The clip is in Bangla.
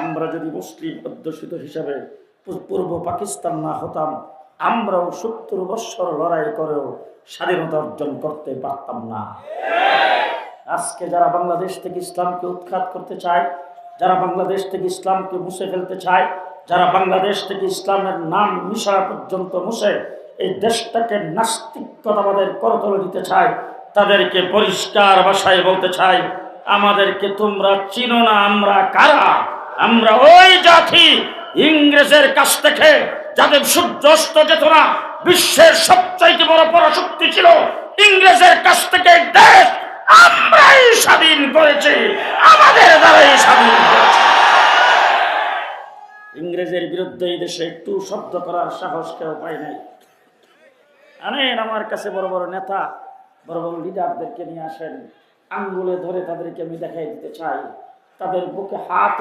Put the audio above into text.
আমরা যদি মুসলিম অধ্যুষিত হিসাবে পূর্ব পাকিস্তান না হতাম, আমরাও 70 বছর লড়াই করেও স্বাধীনতা অর্জন করতে পারতাম না। আজকে যারা বাংলাদেশ থেকে ইসলামকে উৎখাত করতে চায়, যারা বাংলাদেশ থেকে ইসলামকে মুছে ফেলতে চায়, যারা বাংলাদেশ থেকে ইসলামের নাম মিশা পর্যন্ত মুছে এই দেশটাকে নাস্তিকতাবাদের করতলে দিতে চায়, তাদেরকে পরিষ্কার ভাষায় বলতে চাই, আমাদেরকে তোমরা চিনো না। আমরা কারা? আমরা ওই জাতি ইংরেজের কাছ থেকে যাদের সূর্য অস্ত যেত না, বিশ্বের সবচাইতে বড় পরাশক্তি ছিল ইংরেজের কাছ থেকে দেশ আমরাই স্বাধীন করেছি, আমাদের দ্বারাই স্বাধীন করেছি। ইংরেজের বিরুদ্ধে এই দেশে একটু শব্দ করার সাহস কেউ পায় নাই। আনেন আমার কাছে বড় বড় নেতা, বড় বড় লিডারদেরকে নিয়ে আসেন, আঙ্গুলে ধরে তাদেরকে আমি দেখাই দিতে চাই, তাদের বুকে হাত